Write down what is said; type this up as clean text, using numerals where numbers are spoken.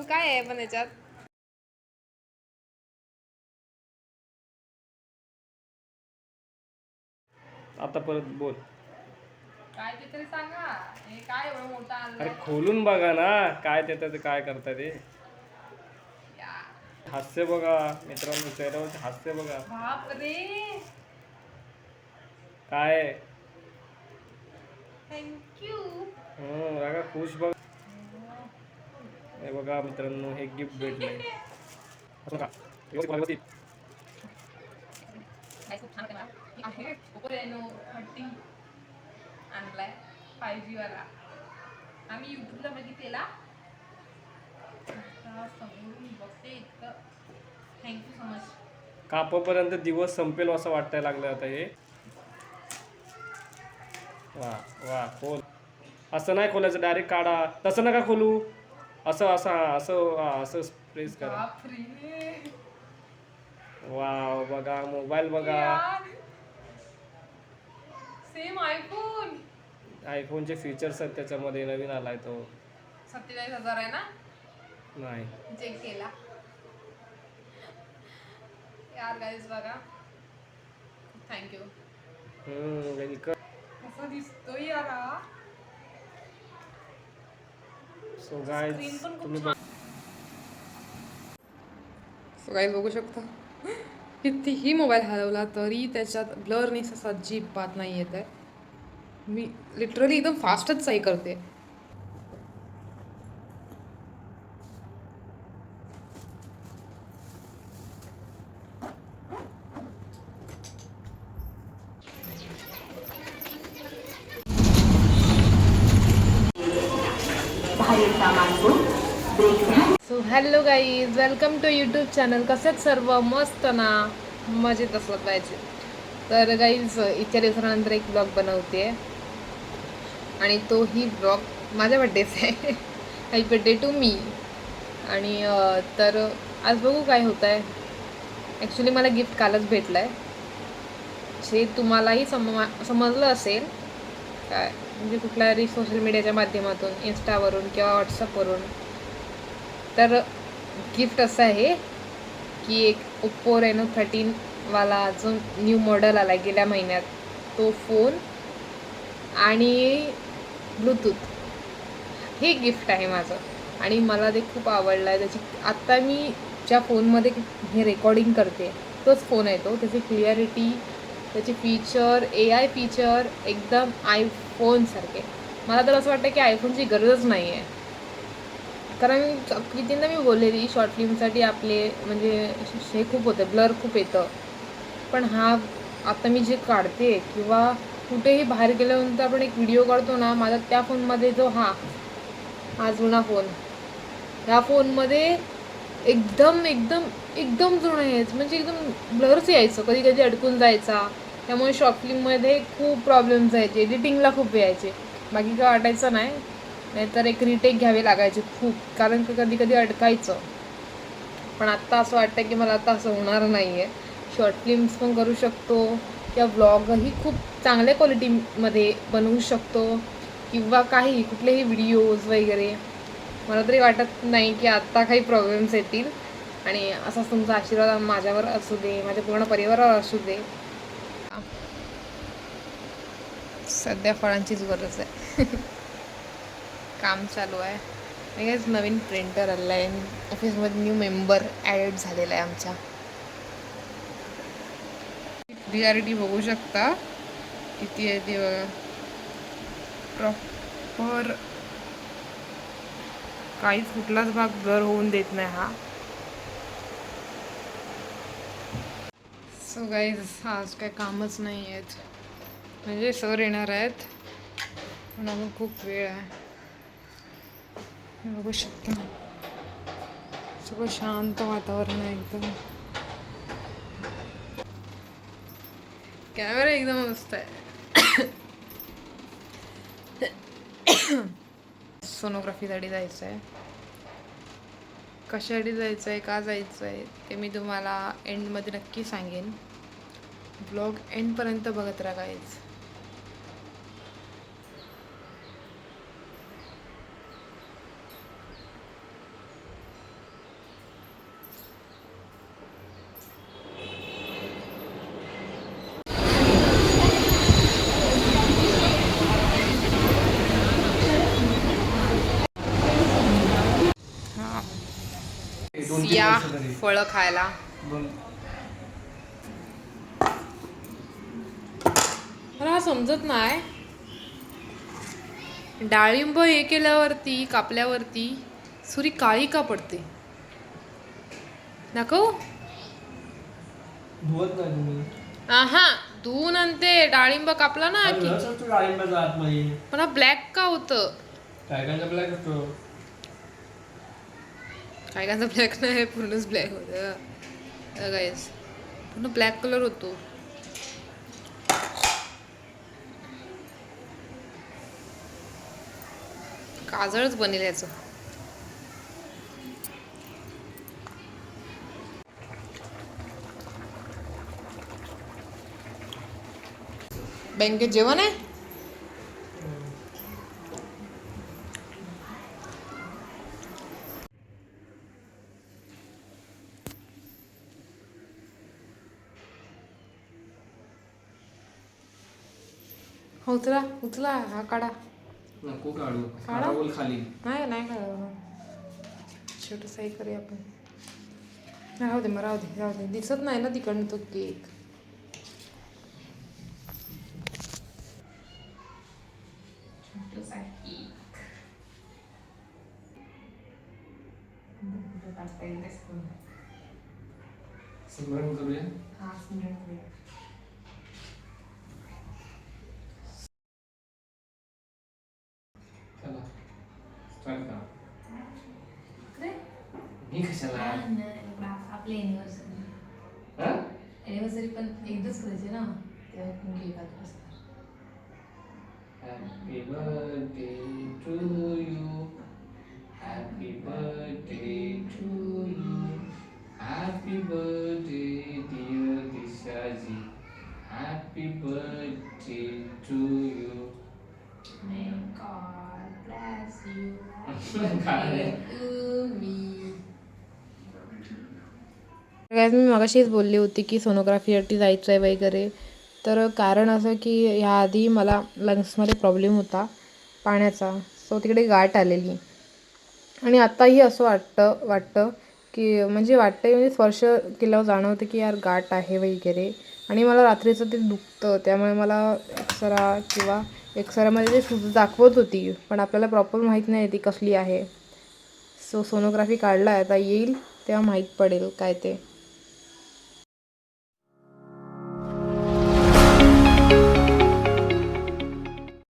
काय आहे पण याच्यात? आता परत बोल. काय ते तरी सांगा. हे काय एवढं मोठं अरे आणलंय? खोलून बघा ना, काय ते काय करताय ते. यार हास्य बघा मित्रांनो, चेहऱ्यावरचे हास्य बघा. बापरे, काय थँक्यू. बघा खुश बघ. हे बघा मित्रांनो, हे गिफ्ट भेटलंय. असं का व्यवस्थित. खूप छान आहे. ओपोरेनो 30 आणलाय 5G वाला. आम्ही युट्यूबला बघितलेला, आता समोरून बघते. इतकं थँक्यू सो मच. कापपर्यंत दिवस संपेल असं वाटायला लागलं आता हे. वा वा खोल. असं नाही खोलायचं, डायरेक्ट काढा. तसं नका खोलू. असं असं असं असं प्रेस करा. बापरे, वाव बघा, मोबाईल बघा. यार सेम आयफोन. आयफोनचे फीचर्स आहेत त्याच्यामध्ये, नवीन आलाय तो. 47,000 आहे ना? नाही चेक केला यार. गाईज बघा, थँक्यू. वेलकम. कसा दिसतोय यार हा. सो गाईज स्क्रीन पण खूप तुम्ही छान. सो गाईज बघू शकता, कितीही मोबाईल हलवला तरी त्याच्यात ब्लरनेस असा अजिबात नाही येत आहे. मी लिटरली एकदम फास्टच सही करते. So hello guys, welcome to YouTube channel. कसेच सर्व मस्त ना, मजेत असलं पाहिजे. तर गाईज इतक्या दिवसानंतर एक ब्लॉग बनवते आणि तोही ब्लॉग माझ्या बड्डेचा आहे. Happy birthday to me. आणि तर आज बघू काय होतं आहे. ॲक्च्युली मला गिफ्ट कालच भेटलं आहे, जे तुम्हालाही समजलं असेल काय, म्हणजे कुठल्याही सोशल मीडियाच्या माध्यमातून, इन्स्टावरून किंवा व्हॉट्सअपवरून. तर गिफ्ट असं आहे की एक ओप्पो रेनो 13वाला जो न्यू मॉडेल आला गेल्या महिन्यात, तो फोन आणि ब्लूटूथ, हे गिफ्ट आहे माझं. आणि मला ते खूप आवडलं आहे. त्याची आत्ता मी ज्या फोनमध्ये हे रेकॉर्डिंग करते तोच फोन आहे तो. त्याची क्लिअरिटी, त्याचे फीचर, AI फीचर एकदम आयफोनसारखे. मला तर असं वाटतं की आयफोनची गरजच नाही आहे. कारण कितींदा मी बोललेली, शॉर्ट फिल्मसाठी आपले म्हणजे हे खूप होतं, ब्लर खूप येतं. पण हा आता मी जे काढते किंवा कुठेही बाहेर गेल्यानंतर आपण एक व्हिडिओ काढतो ना, माझा त्या फोनमध्ये जो हा जुना फोन, ह्या फोनमध्ये एकदम एकदम एकदम जुना यायचं, म्हणजे एकदम ब्लरच यायचं, कधी कधी अडकून जायचा. त्यामुळे शॉर्ट फिल्ममध्ये खूप प्रॉब्लेम्स यायचे, एडिटिंगला खूप यायचे. बाकी काय वाटायचं नाही, नाहीतर एक रिटेक घ्यावे लागायचे खूप, कारण की कधी कधी अडकायचं. पण आत्ता असं वाटतं की मला आता असं होणार नाही आहे. शॉर्ट फिल्म्स पण करू शकतो किंवा ब्लॉगही खूप चांगल्या क्वालिटीमध्ये बनवू शकतो, किंवा काही कुठलेही व्हिडिओज वगैरे. मला तरी वाटत नाही की आत्ता काही प्रॉब्लेम्स येतील. आणि असाच तुमचा आशीर्वाद माझ्यावर असू दे, माझ्या पूर्ण परिवारावर असू दे. सध्या फळांचीच गरज आहे. काम चालू आहे. हेच नवीन प्रिंटर आलं आहे. ऑफिसमध्ये न्यू मेंबर ॲड झालेला आहे आमच्या. क्लिअरिटी बघू शकता किती आहे ती बघा. प्रॉपर काहीच कुठलाच भाग ब्लर होऊन देत नाही हा. सो गाईज, आज काय कामच नाही आहेत, म्हणजे सर येणार आहेत पण अजून खूप वेळ आहे. बघू शकता सगळं शांत वातावरण आहे एकदम. कॅमेरा एकदम मस्त आहे. सोनोग्राफीसाठी जायचं आहे. कशासाठी जायचं आहे, का जायचं आहे ते मी तुम्हाला एंडमध्ये नक्की सांगेन. ब्लॉग एंडपर्यंत बघत राहा गाईज. या फळं खायला. मला हा समजत नाही, डाळिंब हे केल्यावरती कापल्यावरती सुरी काळी का पडते? दाखव. धुवत नाही तुम्ही. हा धुवून आणते. डाळिंब कापला ना की डाळिंबाचा आतमध्ये पण हा ब्लॅक का होतं? काय काय ब्लॅक असतो. काय काय ब्लॅक नाही, पूर्णच ब्लॅक होतं गाईस, पूर्ण ब्लॅक कलर होतो. काजळच बनेल याचं. बँकेत जेवण आहे. उचला उचला, हा काढा. नको काढू. काढा. बोल खाली. नाही नाही काढा, छोटंसं हे करूया आपण. राहू दे मग, राहू दे राहू दे. दिसत नाही ना तिकडनं तो केक. स्मरण करूया. चला स्टार्ट करा. मी कशाला आपली एनिव्हर्सरी पण एकदाच करायची ना, तेव्हा पण केक आता असणार. Happy birthday to you. Happy birthday to you. Happy birthday dear Dishaji. Happy birthday to you. May God bless you. काय मी मगाशीच बोलली होती की सोनोग्राफीसाठी जायचं आहे वगैरे. तर कारण असं की ह्याआधी मला लंग्समध्ये प्रॉब्लेम होता पाण्याचा, सो तिकडे गाठ आलेली. आणि आत्ताही असं वाटतं की म्हणजे स्पर्श केल्यावर जाणवतं की यार गाठ आहे वगैरे. आणि मला रात्रीचं ते दुखतं, त्यामुळे मला एक्सरामध्ये ते सूज दाखवत होती, पण आपल्याला प्रॉपर माहीत नाही ती कसली आहे. सो सोनोग्राफी काढला आहे, आता येईल तेव्हा माहीत पडेल काय ते.